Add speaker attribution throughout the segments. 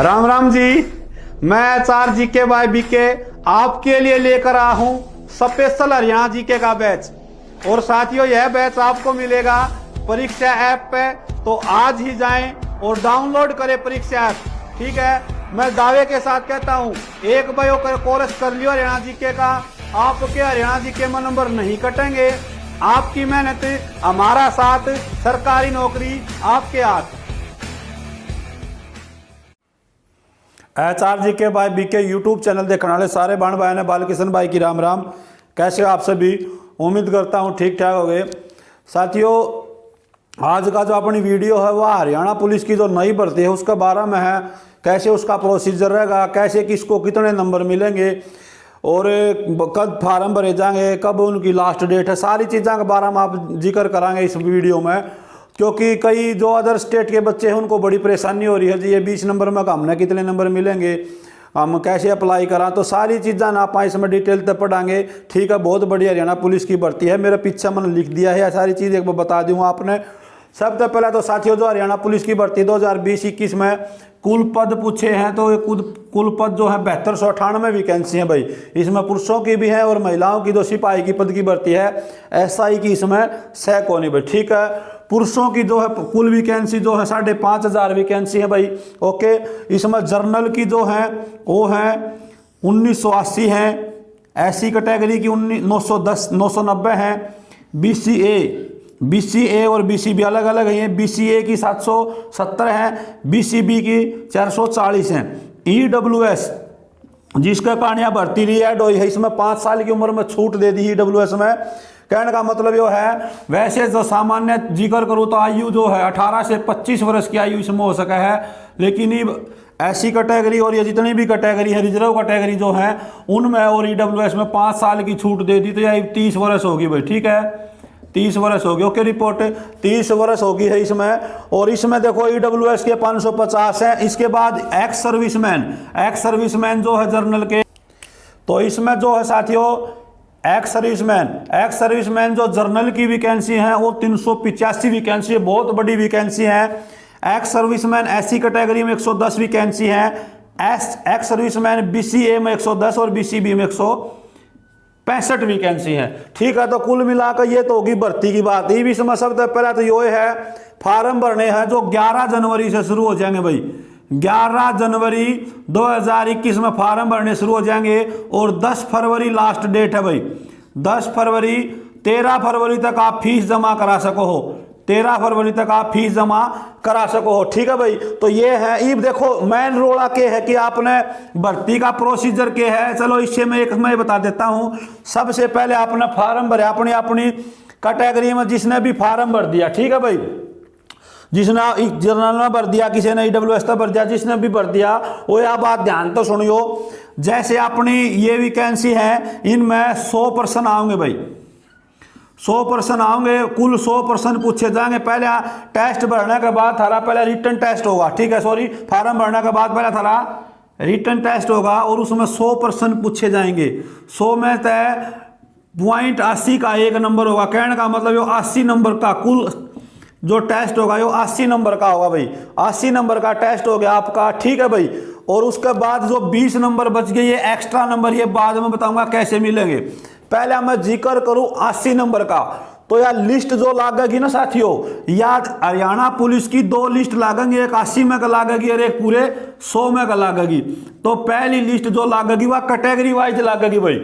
Speaker 1: राम राम जी, मैं चार GK by BK आपके लिए लेकर आया हूँ स्पेशल हरियाणा जीके का बैच। और साथियों, यह बैच आपको मिलेगा परीक्षा ऐप पे, तो आज ही जाएं और डाउनलोड करें परीक्षा ऐप। ठीक है, मैं दावे के साथ कहता हूँ, एक बार होकर कोर्स कर लियो हरियाणा जीके का, आपके हरियाणा जीके में नंबर नहीं कटेंगे। आपकी मेहनत हमारा साथ, सरकारी नौकरी आपके हाथ। HR GK by BK YouTube channel देखने वाले सारे बाण भाई ने बालकिशन भाई की राम राम। कैसे हो आप सभी? उम्मीद करता हूँ ठीक ठाक हो गए। साथियों, आज का जो अपनी वीडियो है वह हरियाणा पुलिस की जो नई भर्ती है उसके बारे में है। कैसे उसका प्रोसीजर रहेगा, कैसे किसको कितने नंबर मिलेंगे और कब फार्म भरे जाएंगे, कब उनकी लास्ट डेट है, सारी चीज़ों के बारे में आप जिक्र कराएंगे इस वीडियो में। क्योंकि कई जो अदर स्टेट के बच्चे हैं उनको बड़ी परेशानी हो रही है जी, ये 20 नंबर में हमने कितने नंबर मिलेंगे, हम कैसे अप्लाई करा, तो सारी चीज़ें ना आप इसमें डिटेल तक पढ़ाएंगे। ठीक है, बहुत बड़ी हरियाणा पुलिस की भर्ती है, मेरे पीछे मैंने लिख दिया है, सारी चीज़ एक बार बता दूँ आपने। सबसे पहले तो साथियों, जो हरियाणा पुलिस की भर्ती 2020-21 में कुल पद पूछे हैं, तो कुल पद जो है 7298 वैकेंसी है भाई। इसमें पुरुषों की भी है और महिलाओं की जो सिपाही की पद की भर्ती है SI की इसमें 6 कोनी भाई। ठीक है, पुरुषों की जो है कुल वैकेंसी जो है 5500 वैकेंसी है भाई। ओके, इसमें जर्नल की जो है वो है 1980 है, SC कैटेगरी की 990 है, BCA और BCB अलग अलग है। BCA की 770 है, BCB की 440 है। EWS जिसका कारण यहाँ भर्ती रिएड हुई है, इसमें 5 साल की उम्र में छूट दे दी EWS में। कहने का मतलब ये है, वैसे जो सामान्य जिक्र करूँ तो आयु जो है 18 से 25 वर्ष की आयु इसमें हो सका है, लेकिन SC कैटेगरी और ये जितनी भी कैटेगरी है, रिजर्व कैटेगरी जो है उनमें और EWS में 5 साल की छूट दे दी, तो यह 30 वर्ष होगी भाई। ठीक है, 30 वर्ष होगी। ओके, रिपोर्ट 30 वर्ष होगी है इसमें। और इसमें देखो EWS के 550 है। इसके बाद एक्स सर्विसमैन जो है जर्नल के, तो इसमें जो है साथियों एक्स सर्विसमैन जो जर्नल की वैकेंसी है वो 385 वैकेंसी है, बहुत बड़ी वैकेंसी है। एक्स सर्विसमैन SC कैटेगरी में 110 वैकेंसी है। एक्स सर्विसमैन BCA में 110 और BCB में 165 वैकेंसी है। ठीक है, तो कुल मिलाकर ये तो होगी भर्ती की बात। ये भी इसमें सबसे पहले तो ये है फार्म भरने हैं जो 11 जनवरी से शुरू हो जाएंगे भाई। 11 जनवरी 2021 में फार्म भरने शुरू हो जाएंगे और 10 फरवरी लास्ट डेट है भाई। 10 फरवरी 13 फरवरी तक आप फीस जमा करा सको हो, 13 फरवरी तक आप फीस जमा करा सको हो। ठीक है भाई, तो ये है। ये देखो मेन रोड़ा के है कि आपने भर्ती का प्रोसीजर के है। चलो इससे मैं बता देता हूँ। सबसे पहले आपने फार्म भरे अपनी अपनी कैटेगरी में, जिसने भी फार्म भर दिया। ठीक है भाई, जिसने जर्नल में भर दिया, किसी ने EWS में भर दिया, जिसने भी भर दिया वो यह बात ध्यान तो सुनियो। जैसे अपनी ये वैकेंसी है, इनमें 100% आओगे भाई, 100% आओगे। कुल 100% पूछे जाएंगे। पहले टेस्ट भरने के बाद थारा पहले रिटर्न टेस्ट होगा। ठीक है, सॉरी, फार्म भरने के बाद पहले थारा रिटर्न टेस्ट होगा और उसमें 100% पूछे जाएंगे। 100 में तय पॉइंट 80 का एक नंबर होगा। कहने का मतलब ये 80 नंबर का कुल जो टेस्ट होगा ये 80 नंबर का होगा भाई। 80 नंबर का टेस्ट हो गया आपका। ठीक है भाई, और उसके बाद जो 20 नंबर बच गए ये एक्स्ट्रा नंबर, ये बाद में बताऊंगा कैसे मिलेंगे। पहले मैं जिक्र करूं 80 नंबर का, तो यार लिस्ट जो लागेगी ना साथियों, याद हरियाणा पुलिस की 2 लिस्ट लागेंगी, एक 80 में का लागेगी और एक पूरे 100 में का लागेगी। तो पहली लिस्ट जो लागेगी वह कैटेगरी वाइज लागेगी भाई।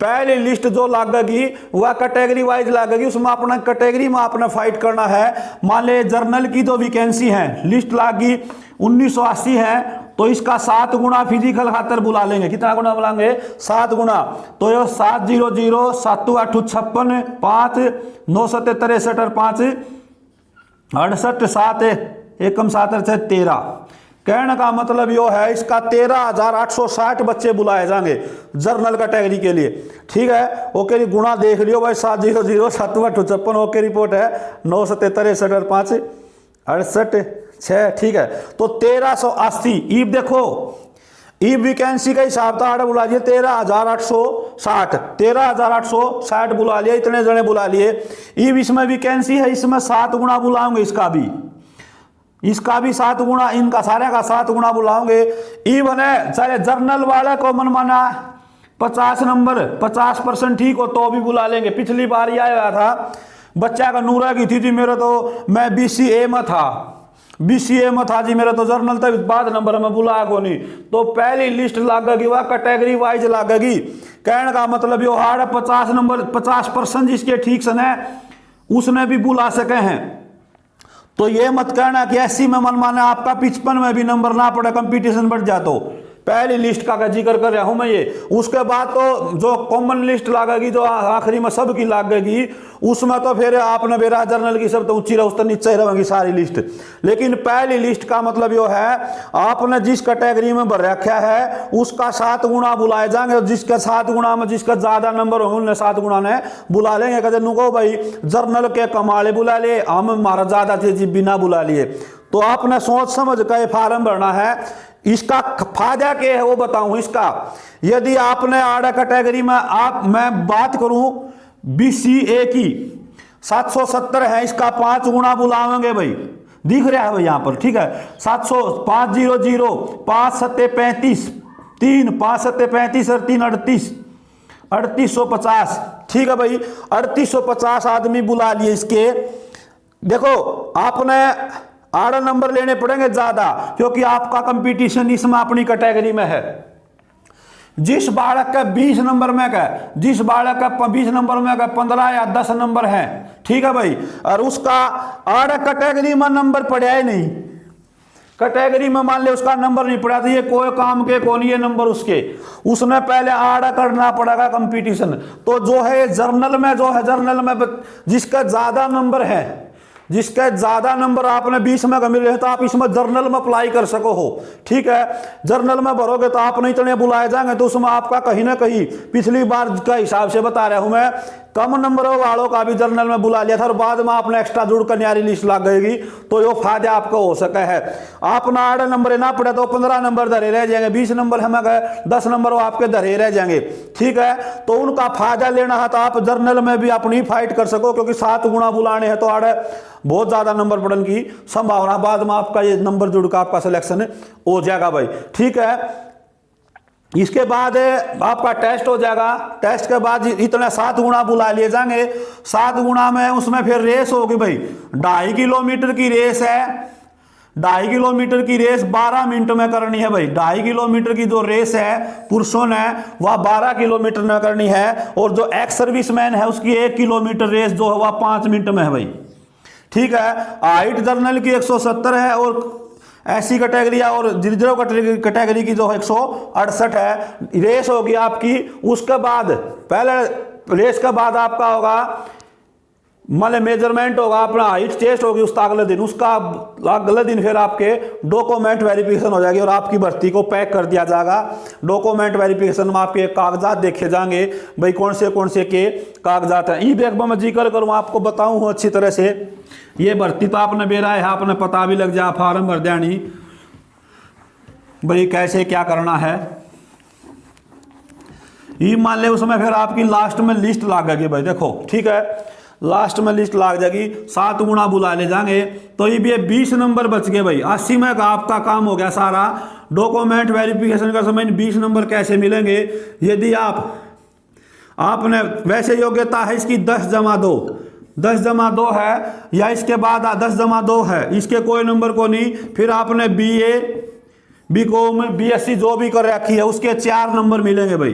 Speaker 1: पहली लिस्ट जो लागेगी वह कैटेगरी वाइज लागेगी। उसमें अपना कैटेगरी में आपने फाइट करना है। मान ले जर्नल की जो वैकेंसी है, लिस्ट लागी 1980 है, तो इसका 7 गुना फिजिकल खातर बुला लेंगे। कितना गुना बुलाएंगे? 7 गुना। तो ये 700 7 8 56 5 9 7 63 5 68 7 एकम 7 13। कहने का मतलब यो है, इसका 13,860 बच्चे बुलाए जाएंगे जर्नल कैटेगरी के लिए। ठीक है, ओके, गुणा देख लियो भाई, 700 7 8 56। ओके, रिपोर्ट है 9 7 63 5 68 6। ठीक है, तो 1380। ईब देखो, ई वैकेंसी का हिसाब था, आठ बुला लिए 13,860, 13,860 बुला लिया, इतने जने बुला लिए। ई इसमें वैकेंसी है, इसमें 7 गुना बुलाऊंगे इसका भी। इसका भी 7 गुना, इनका सारे का 7 गुना बुलाओगे। इवन है चाहे जर्नल वाले को मनमाना 50 नंबर 50% ठीक हो तो भी बुला लेंगे। पिछली बार ये आया था बच्चा का नूरा की थी जी, मेरा तो मैं BCA में था, BCA में था जी, मेरा तो जर्नल था, बाद नंबर में बुलाया को नहीं। तो पहली लिस्ट लागेगी वह कैटेगरी वाइज लागेगी। कहने का मतलब यो हार्ड 50 नंबर 50% जिसके ठीक से है उसने भी बुला सके हैं। तो ये मत कहना कि 80 में मनमाना आपका 55 में भी नंबर ना पड़े, कंपटीशन बढ़ जा। तो पहली लिस्ट का जिक्र कर रहा हूं मैं ये। उसके बाद तो जो कॉमन लिस्ट लागेगी, जो आखिरी में सब की लागेगी, उसमें तो फिर आपने मेरा जर्नल की सब तो ऊंची रहो, उस तो नीचे रहेगी सारी लिस्ट। लेकिन पहली लिस्ट का मतलब यो है आपने जिस कैटेगरी में भर रखा है उसका 7 गुना बुलाए जाएंगे, और जिसके 7 गुना में जिसका ज्यादा नंबर होंगे उन्हें 7 गुना ने बुला लेंगे। कहते नुको भाई जर्नल के कमाले बुला लिए, हम हमारा ज्यादा थे बिना बुला लिए। तो आपने सोच समझ कर फार्म भरना है। इसका फायदा क्या है वो बताऊं। इसका यदि आपने आड़ा कैटेगरी में मैं बात करूं BCA की 770 है, इसका 5 गुना बुलावेंगे भाई, दिख रहा है भाई यहाँ पर, ठीक है। 700 500 5 7 35 3 5 7 35 और 3 38 3850, ठीक है भाई। 3850 आदमी बुला लिए इसके। देखो आपने आड़ा नंबर लेने पड़ेंगे ज्यादा, क्योंकि आपका कंपटीशन इसमें अपनी कैटेगरी में है। जिस बालक का 20 नंबर में का, जिस बालक का 20 नंबर में का 15 या 10 नंबर है, ठीक है भाई, और उसका आड़ा कैटेगरी में नंबर पड़ा ही नहीं, कैटेगरी में मान ले उसका नंबर नहीं पड़ा, तो ये कोई काम के कौन ये नंबर उसने पहले आड़ा करना पड़ेगा कंपटीशन। तो जो है जर्नल में, जर्नल में जिसका ज्यादा नंबर है, जिसके ज्यादा नंबर आपने 20 में मिले हैं, तो आप इसमें जर्नल में अप्लाई कर सको हो, ठीक है। जर्नल में भरोगे तो आप नहीं इतने बुलाए जाएंगे, तो उसमें आपका कहीं ना कहीं पिछली बार का हिसाब से बता रहा हूं मैं, कम नंबरों वालों का भी जर्नल में बुला लिया था, और बाद में आपने एक्स्ट्रा जुड़ कर न्यारी लिस्ट लग गएगी, तो ये फायदा आपको हो सका है। आपने 8 नंबर ना पड़े तो 15 नंबर धरे रह जाएंगे, 20 नंबर हमें गए 10 नंबर वो आपके धरे रह जाएंगे, ठीक है। तो उनका फायदा लेना है तो आप जर्नल में भी अपनी फाइट कर सको, क्योंकि 7 गुना बुलाने हैं तो आड़े बहुत ज्यादा नंबर पड़ने की संभावना, बाद में आपका ये नंबर जुड़कर आपका सिलेक्शन हो जाएगा भाई, ठीक है। इसके बाद आपका टेस्ट हो जाएगा। टेस्ट के बाद इतने 7 गुना बुला लिए जाएंगे। 7 गुना में उसमें फिर रेस होगी भाई, 2.5 किलोमीटर की रेस है। 2.5 किलोमीटर की रेस 12 मिनट में करनी है भाई। 2.5 किलोमीटर की जो रेस है पुरुषों ने वह 12 किलोमीटर में करनी है, और जो एक्स सर्विसमैन है उसकी 1 किलोमीटर रेस जो है वह 5 मिनट में है भाई, ठीक है। हाइट जर्नल की 170 है, और ऐसी कैटेगरी और रिजर्व कैटेगरी की जो 168 है। रेस होगी आपकी। उसके बाद पहले रेस के बाद आपका होगा मतलब मेजरमेंट होगा, अपना हाइट टेस्ट होगी उसका अगले दिन, उसका अगले दिन फिर आपके डॉक्यूमेंट वेरिफिकेशन हो जाएगी, और आपकी भर्ती को पैक कर दिया जाएगा। डॉक्यूमेंट वेरिफिकेशन में आपके कागजात देखे जाएंगे भाई, कौन से के कागजात हैं। ई बैग में मैं जिक्र करूँ आपको बताऊँ अच्छी तरह से। ये भर्ती तो आपने बेरा है, आपने पता भी लग जा, फार्म भर दिया नहीं भाई कैसे क्या करना है। ये मान ले उसमें फिर आपकी लास्ट में लिस्ट लागेगी भाई, देखो ठीक है, लास्ट में लिस्ट लाग जाएगी। 7 गुना बुला ले जाएंगे, तो ये 20 नंबर बच गए भाई। 80 में का आपका काम हो गया सारा। डॉक्यूमेंट वेरिफिकेशन का समय 20 नंबर कैसे मिलेंगे? यदि आपने वैसे योग्यता है इसकी 10+2 है, या इसके बाद 10+2 है, इसके कोई नंबर को नहीं। फिर आपने BA BCom BSc जो भी कर रखी है उसके 4 नंबर मिलेंगे भाई,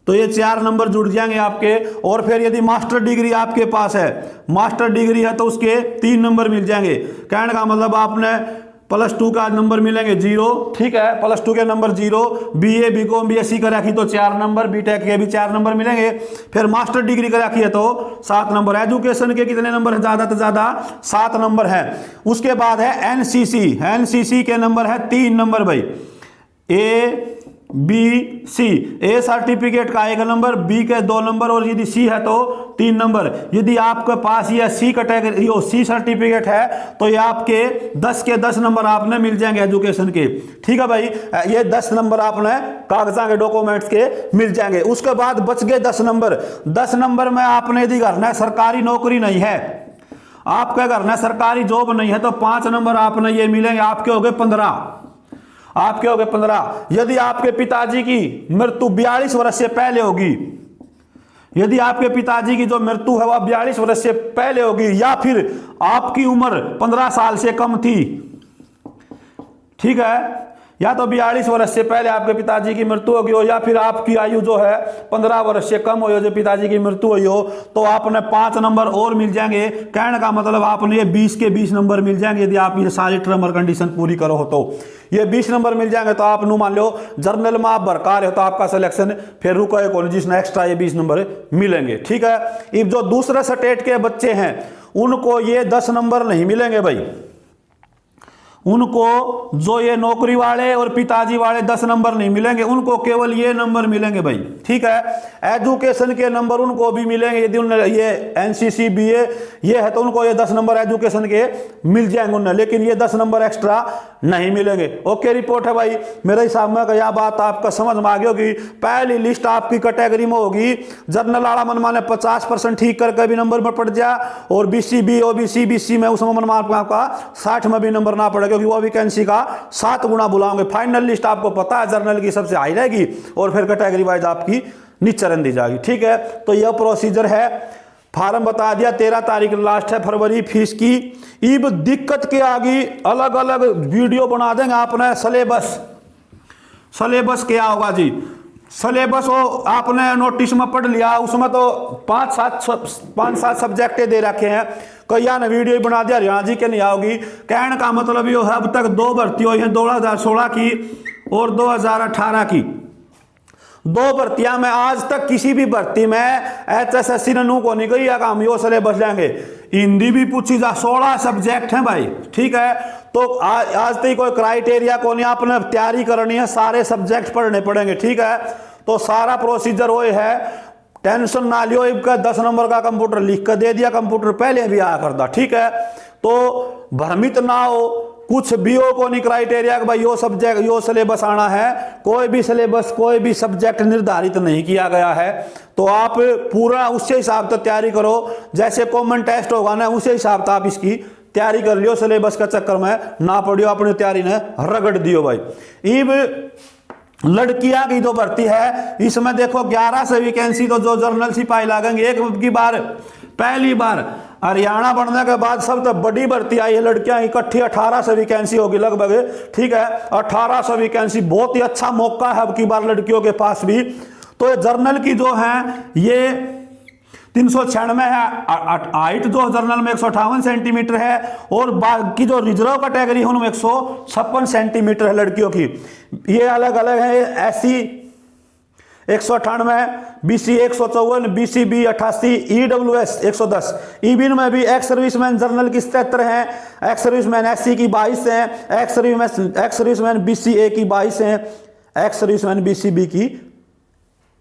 Speaker 1: तो ये 4 नंबर जुड़ जाएंगे आपके। और फिर यदि मास्टर डिग्री आपके पास है, मास्टर डिग्री है तो उसके 3 नंबर मिल जाएंगे। कहने का मतलब आपने +2 का नंबर मिलेंगे 0, ठीक है, +2 के नंबर 0। BA BCom BSc कर रखी तो 4 नंबर, BTech के भी 4 नंबर मिलेंगे। फिर मास्टर डिग्री कर रखी है तो 7 नंबर। एजुकेशन के कितने नंबर है? ज़्यादा से ज़्यादा 7 नंबर है। उसके बाद है NCC के नंबर है 3 नंबर भाई। A-B-C, A सर्टिफिकेट का 1 नंबर, B के 2 नंबर, और यदि C है तो 3 नंबर। यदि आपके पास ये C कैटेगरी C सर्टिफिकेट है तो ये आपके 10 के 10 नंबर आपने मिल जाएंगे एजुकेशन के, ठीक है भाई। ये 10 नंबर आपने कागजात के डॉक्यूमेंट्स के मिल जाएंगे। उसके बाद बच गए 10 नंबर। 10 नंबर में आपने यदि करना है, सरकारी नौकरी नहीं है, आपका घर में सरकारी जॉब नहीं है तो 5 नंबर आपने ये मिलेंगे, आपके हो गए 15, आपके हो गए 15। यदि आपके पिताजी की मृत्यु 42 वर्ष से पहले होगी, यदि आपके पिताजी की जो मृत्यु है वह 42 वर्ष से पहले होगी, या फिर आपकी उम्र 15 साल से कम थी, ठीक है, या तो 42 वर्ष से पहले आपके पिताजी की मृत्यु होगी हो, या फिर आपकी आयु जो है 15 वर्ष से कम हो जो पिताजी की मृत्यु हुई हो, तो आपने 5 नंबर और मिल जाएंगे। कहने का मतलब आपने ये 20 के 20 नंबर मिल जाएंगे यदि आप ये सारी टर्म और कंडीशन पूरी करो हो तो ये 20 नंबर मिल जाएंगे। तो आप मान लो जर्नल में आप भरकार हो तो आपका सिलेक्शन फिर रुका है कॉलेज जिसने एक्स्ट्रा ये 20 नंबर मिलेंगे, ठीक है। अब जो दूसरे स्टेट के बच्चे हैं उनको ये 10 नंबर नहीं मिलेंगे भाई, उनको जो ये नौकरी वाले और पिताजी वाले 10 नंबर नहीं मिलेंगे, उनको केवल ये नंबर मिलेंगे भाई, ठीक है। एजुकेशन के नंबर उनको भी मिलेंगे, यदि उन्हें ये एनसीसी बीए ये है तो उनको ये 10 नंबर एजुकेशन के मिल जाएंगे उन्हें, लेकिन ये 10 नंबर एक्स्ट्रा नहीं मिलेंगे। ओके रिपोर्ट है भाई, मेरे हिसाब में यह बात आपका समझ में आ गई होगी। पहली लिस्ट आपकी कैटेगरी में होगी जर्नल वाला मनमाने 50% ठीक करके भी नंबर पर पड़ जाए, और बीसी बी ओबीसी बीसी में उसमें मनमान आपका 60 में भी नंबर ना पड़ेगा क्योंकि वो वैकेंसी का 7 गुना बुलाओगे। फाइनल लिस्ट आपको पता है जर्नल की सबसे हाई रहेगी और फिर कैटेगरी वाइज आपकी नीचे दी जाएगी, ठीक है। तो यह प्रोसीजर है, फार्म बता दिया, 13 तारीख लास्ट है फरवरी फीस की। इब दिक्कत के आगे अलग अलग वीडियो बना देंगे आपने। सिलेबस क्या होगा जी, सिलेबस वो आपने नोटिस में पढ़ लिया, उसमें तो 5-7 सब्जेक्ट दे रखे हैं, कई ने वीडियो बना दिया हरियाणा जी के नहीं आओगी। कहने का मतलब ये है अब तक 2 भर्ती हुई हैं, 2016 की और 2018 की 2 भर्तियां में आज तक किसी भी भर्ती में HSSC ने नू को नहीं गई है हम यो सिलेबस लेंगे। हिंदी भी पूछी जा, 16 सब्जेक्ट हैं भाई, ठीक है। तो आज तक कोई क्राइटेरिया को नहीं, आपने तैयारी करनी है, सारे सब्जेक्ट पढ़ने पड़ेंगे, ठीक है। तो सारा प्रोसीजर वो है, टेंशन ना लियो। इनका 10 नंबर का कंप्यूटर लिख कर दे दिया, कंप्यूटर पहले भी आया करता, ठीक है। तो भ्रमित ना हो, कुछ भी हो को नहीं क्राइटेरिया कि भाई यो सब्जेक्ट यो सिलेबस आना है, कोई भी सिलेबस कोई भी सब्जेक्ट निर्धारित नहीं किया गया है। तो आप पूरा उससे हिसाब से तैयारी करो, जैसे कॉमन टेस्ट होगा ना उसी हिसाब से आप इसकी तैयारी कर लियो, सिलेबस का चक्कर में ना पड़ियो, अपनी तैयारी ने रगड़ दियो भाई। इब लड़कियां की जो भर्ती है इसमें देखो 11 से वैकेंसी तो जो जर्नल सिपाही लागेंगे। एक की बार पहली बार हरियाणा बनने के बाद सब तो बड़ी भर्ती आई है, लड़कियां इकट्ठी 18 से वैकेंसी होगी लगभग, ठीक है। 18 से वैकेंसी बहुत ही अच्छा मौका है अब की बार लड़कियों के पास भी। तो ये जर्नल की जो है ये 396 है, हाइट जो जर्नल में 158 सेंटीमीटर है, और बाकी जो रिजर्व कैटेगरी है उनमें 156 सेंटीमीटर है लड़कियों की। ये अलग अलग है, SC 198, BC 154, BCB 88, EWS 110। ईबिन में भी एक्स सर्विसमैन जर्नल की 77 है, एक्स सर्विसमैन SC की 22 है, एक्स सर्विसमैन BCA की 22 है, एक्स सर्विसमैन BCB की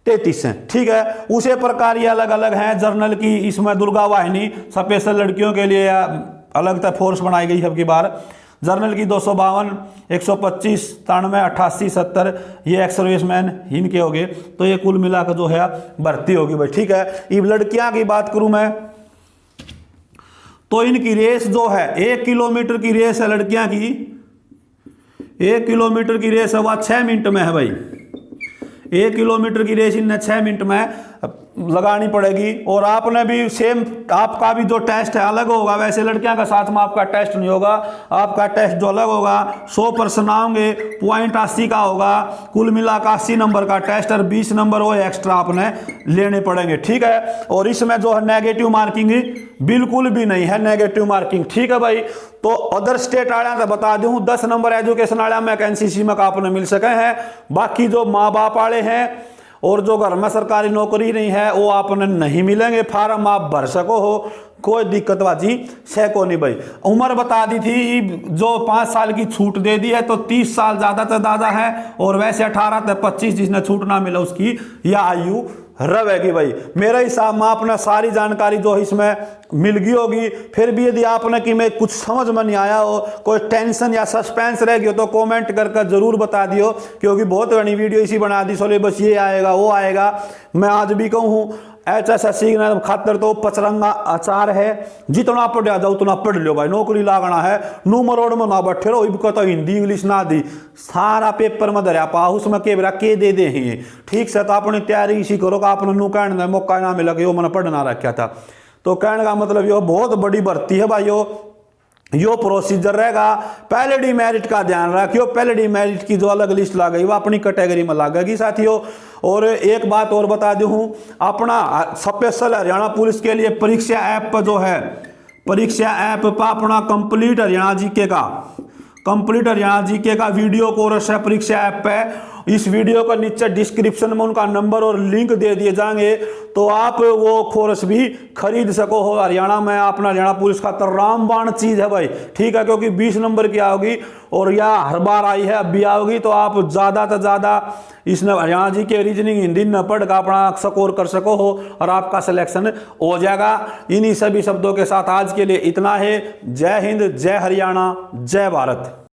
Speaker 1: 33 हैं, ठीक है। उसी प्रकार ये अलग अलग हैं जर्नल की। इसमें दुर्गा वाहिनी स्पेशल लड़कियों के लिए अलग से फोर्स बनाई गई है अब की बार। जर्नल की 252, 125, 93, 88, 70 ये एक्स सर्विसमैन इनके हो गए। तो ये कुल मिलाकर जो है भर्ती होगी भाई, ठीक है। अब लड़कियां की बात करूं मैं तो इनकी रेस जो है 1 किलोमीटर की रेस है लड़कियां की, 1 किलोमीटर की रेस है वह 6 मिनट में है भाई। 1 किलोमीटर की रेस इन्हें 6 मिनट में लगानी पड़ेगी। और आपने भी सेम, आपका भी जो टेस्ट है अलग होगा, वैसे लड़कियां का साथ में आपका टेस्ट नहीं होगा। आपका टेस्ट जो अलग होगा 100 प्रश्न आएंगे, पॉइंट 80 का होगा, कुल मिलाकर 80 नंबर का टेस्ट और 20 नंबर वो एक्स्ट्रा आपने लेने पड़ेंगे, ठीक है। और इसमें जो है नेगेटिव मार्किंग बिल्कुल भी नहीं है, नेगेटिव मार्किंग, ठीक है भाई। तो अदर स्टेट आया तो बता दूं 10 नंबर एजुकेशन आया में एनसीसी में आपने मिल सके हैं। बाकी जो माँ बाप वाले हैं और जो घर में सरकारी नौकरी नहीं है वो आपने नहीं मिलेंगे। फार्म आप भर सको हो, कोई दिक्कत बाजी से को नहीं भाई। उम्र बता दी थी जो 5 साल की छूट दे दी है तो 30 साल ज़्यादा से ज़्यादा है, और वैसे 18 से 25 जिसने छूट ना मिला उसकी यह आयु रहेगी भाई। मेरे हिसाब में आपने सारी जानकारी जो इसमें मिल गई होगी। फिर भी यदि आपने कि मैं कुछ समझ में नहीं आया हो, कोई टेंशन या सस्पेंस रह गई हो तो कमेंट करके जरूर बता दियो, क्योंकि बहुत बड़ी वीडियो इसी बना दी सिलेबस ये आएगा वो आएगा। मैं आज भी कहूँ HSSC खातर तो पचरंगा आचार है, जितना पढ़ा जाओ उतना पढ़ लो भाई, नौकरी लागना है, नूमर रोड में ना बैठे रहो, इब तो हिंदी इंग्लिश ना दी, सारा पेपर में धरिया पा उसमें के दे दे ही ठीक से। तो अपनी तैयारी इसी करो कि आपने नू कहने मौका ना मिला कि वो मैंने पढ़ना रखा था। तो कहने का मतलब यो बहुत बड़ी भर्ती है भाई, यो प्रोसीजर रहेगा। पहले डिमेरिट का ध्यान रखियो, पहले डिमेरिट की जो अलग लिस्ट ला गई वो अपनी कैटेगरी में लागेगी साथियों। और एक बात और बता दूं, अपना स्पेशल हरियाणा पुलिस के लिए परीक्षा ऐप पर जो है, परीक्षा ऐप पर अपना कंप्लीट हरियाणा जीके का वीडियो कोर्स है परीक्षा ऐप पे। इस वीडियो का नीचे डिस्क्रिप्शन में उनका नंबर और लिंक दे दिए जाएंगे, तो आप वो कोर्स भी खरीद सको हो। हरियाणा में अपना हरियाणा पुलिस का तो रामबाण चीज है भाई, ठीक है, क्योंकि 20 नंबर की आओगी और या हर बार आई है अब भी आओगी, तो आप ज्यादा से ज्यादा इसने हरियाणा जी के रीजनिंग हिंदी न पढ़ कर अपना स्कोर कर सको हो और आपका सिलेक्शन हो जाएगा। इन्हीं सभी शब्दों के साथ आज के लिए इतना है। जय हिंद, जय हरियाणा, जय भारत।